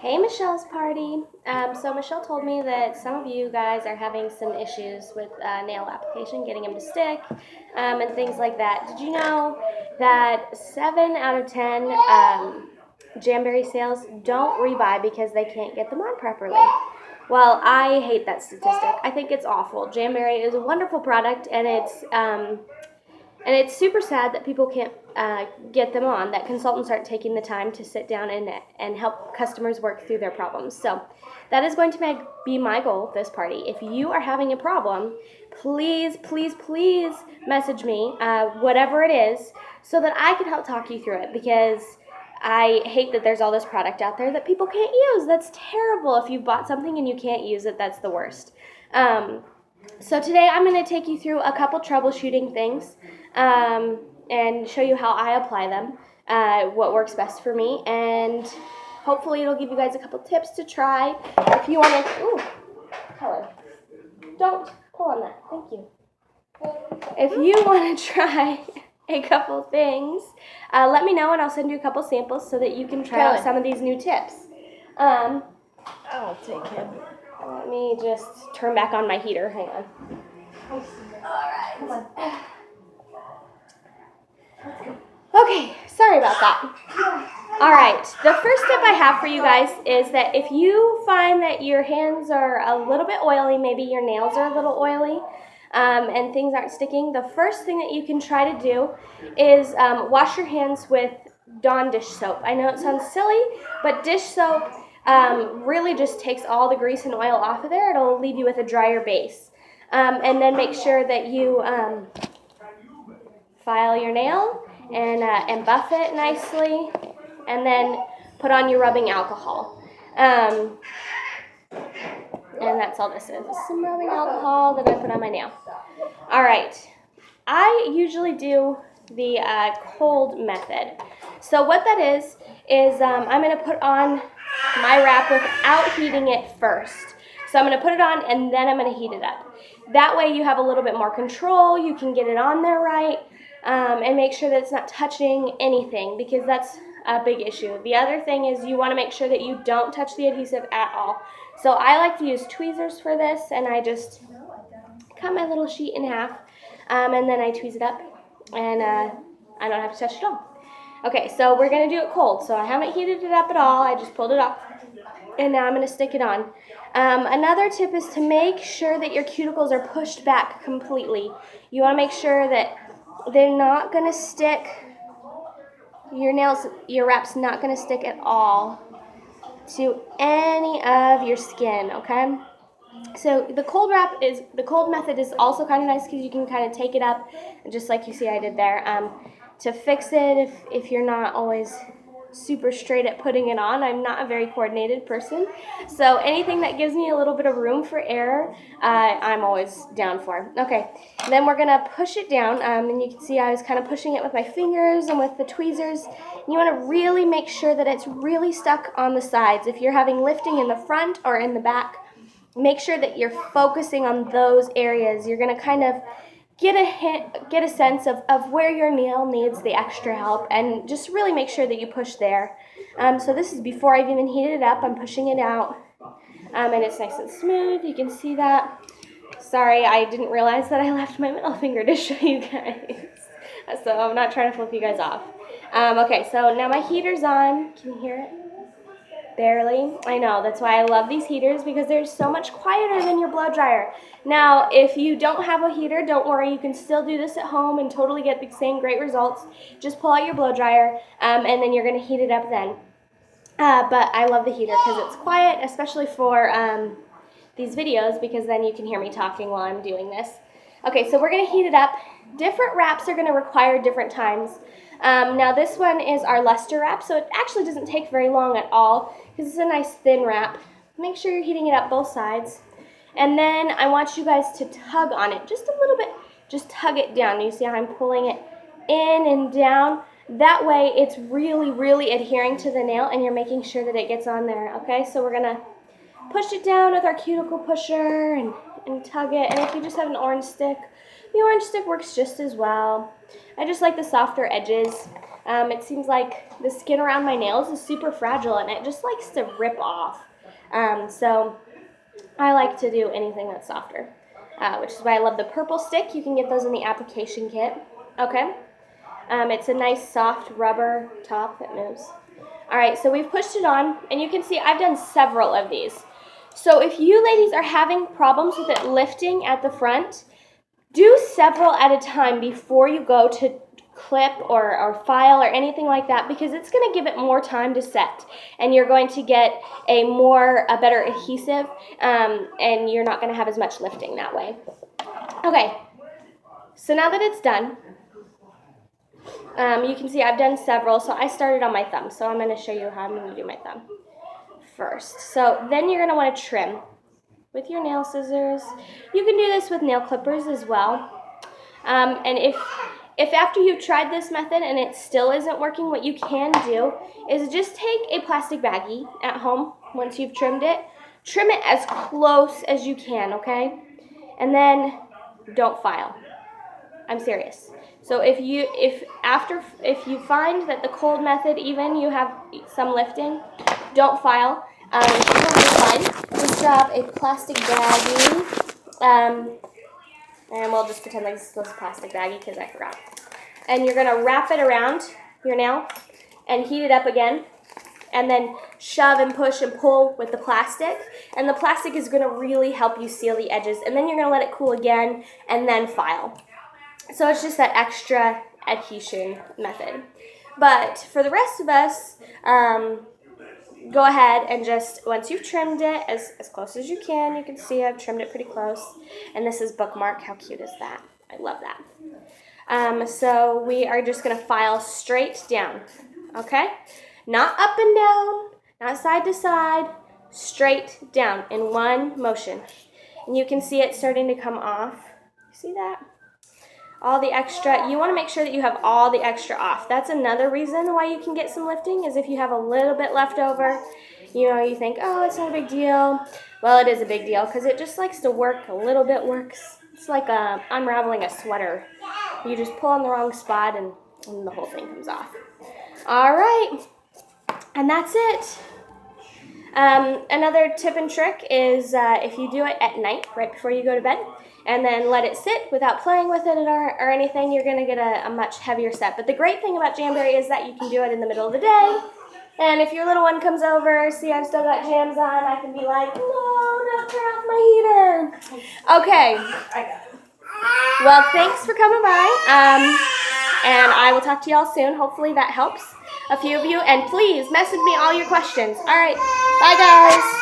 Hey, Michelle's party. So Michelle told me that some of you guys are having some issues with nail application, getting them to stick, and things like that. Did you know that 7 out of 10 Jamberry sales don't rebuy because they can't get them on properly? Well, I hate that statistic. I think it's awful. Jamberry is a wonderful product, and it's super sad that people can't get them on, that consultants aren't taking the time to sit down and help customers work through their problems. So that is going to be my goal this party. If you are having a problem, please, please, please message me, whatever it is, so that I can help talk you through it, because I hate that there's all this product out there that people can't use. That's terrible. If you've bought something and you can't use it, that's the worst. So today I'm going to take you through a couple troubleshooting things and show you how I apply them, what works best for me, and hopefully it'll give you guys a couple tips to try. If you want to, ooh, color. Don't pull on that. Thank you. If you want to try a couple things, let me know and I'll send you a couple samples so that you can try out some of these new tips. I'll take him. Let me just turn back on my heater. Hang on. Alright. Come on. Okay, sorry about that. Alright, the first tip I have for you guys is that if you find that your hands are a little bit oily, maybe your nails are a little oily, and things aren't sticking, the first thing that you can try to do is wash your hands with Dawn dish soap. I know it sounds silly, but dish soap really just takes all the grease and oil off of there. It'll leave you with a drier base. And then make sure that you file your nail and buff it nicely, and then put on your rubbing alcohol. And that's all this is. Some rubbing alcohol that I put on my nail. All right. I usually do the cold method. So what that is I'm going to put on my wrap without heating it first. So I'm going to put it on and then I'm going to heat it up. That way you have a little bit more control. You can get it on there right, and make sure that it's not touching anything, because that's a big issue. The other thing is you want to make sure that you don't touch the adhesive at all. So I like to use tweezers for this, and I just cut my little sheet in half, and then I tweeze it up, and I don't have to touch it at all. Okay, so we're going to do it cold. So I haven't heated it up at all. I just pulled it off, and now I'm going to stick it on. Another tip is to make sure that your cuticles are pushed back completely. You want to make sure that they're not going to stick, your wrap's not going to stick at all to any of your skin, okay? So the cold method is also kind of nice because you can kind of take it up, just like you see I did there, to fix it if you're not always super straight at putting it on. I'm not a very coordinated person, so anything that gives me a little bit of room for error, I'm always down for. Okay, then we're gonna push it down, and you can see I was kind of pushing it with my fingers and with the tweezers. You want to really make sure that it's really stuck on the sides. If you're having lifting in the front or in the back, make sure that you're focusing on those areas. You're gonna kind of get a sense of where your nail needs the extra help, and just really make sure that you push there. So this is before I've even heated it up. I'm pushing it out, and it's nice and smooth. You can see that. Sorry, I didn't realize that I left my middle finger to show you guys. So I'm not trying to flip you guys off. Okay, so now my heater's on. Can you hear it? Barely. I know, that's why I love these heaters, because they're so much quieter than your blow dryer. Now, if you don't have a heater, don't worry, you can still do this at home and totally get the same great results. Just pull out your blow dryer, and then you're going to heat it up then. But I love the heater because it's quiet, especially for these videos, because then you can hear me talking while I'm doing this. Okay, so we're going to heat it up. Different wraps are going to require different times. Now this one is our luster wrap, so it actually doesn't take very long at all because it's a nice thin wrap. Make sure you're heating it up both sides. And then I want you guys to tug on it just a little bit. Just tug it down. You see how I'm pulling it in and down? That way it's really, really adhering to the nail, and you're making sure that it gets on there. Okay, so we're going to push it down with our cuticle pusher and tug it. And if you just have an orange stick, the orange stick works just as well. I just like the softer edges. It seems like the skin around my nails is super fragile and it just likes to rip off. So I like to do anything that's softer, which is why I love the purple stick. You can get those in the application kit. Okay. It's a nice soft rubber top that moves. All right, so we've pushed it on, and you can see I've done several of these. So if you ladies are having problems with it lifting at the front, do several at a time before you go to clip or file or anything like that, because it's going to give it more time to set, and you're going to get a better adhesive, and you're not going to have as much lifting that way. Okay, so now that it's done, you can see I've done several, so I started on my thumb, so I'm going to show you how I'm going to do my thumb first. So then you're going to want to trim with your nail scissors. You can do this with nail clippers as well. And if after you've tried this method and it still isn't working, what you can do is just take a plastic baggie at home once you've trimmed it. Trim it as close as you can, okay? And then don't file. I'm serious. So if you find that the cold method even you have some lifting, don't file. Just grab a plastic baggie, and we'll just pretend like this was a plastic baggie because I forgot. And you're gonna wrap it around your nail and heat it up again, and then shove and push and pull with the plastic. And the plastic is gonna really help you seal the edges. And then you're gonna let it cool again and then file. So it's just that extra adhesion method. But for the rest of us, go ahead and just, once you've trimmed it as close as you can see I've trimmed it pretty close. And this is bookmark. How cute is that? I love that. So we are just going to file straight down, okay? Not up and down, not side to side, straight down in one motion. And you can see it starting to come off. See that? All the extra, you want to make sure that you have all the extra off. That's another reason why you can get some lifting, is if you have a little bit left over, you think, oh, it's not a big deal. Well, it is a big deal because it just likes to work. A little bit works. It's like unraveling a sweater. You just pull on the wrong spot and the whole thing comes off. All right, and that's it. Another tip and trick is if you do it at night, right before you go to bed, and then let it sit without playing with it or anything, you're going to get a much heavier set. But the great thing about Jamberry is that you can do it in the middle of the day. And if your little one comes over, see I've still got jams on, I can be like, no, don't turn off my heater. Okay. Well, thanks for coming by. And I will talk to y'all soon. Hopefully that helps a few of you. And please message me all your questions. All right. Bye, guys.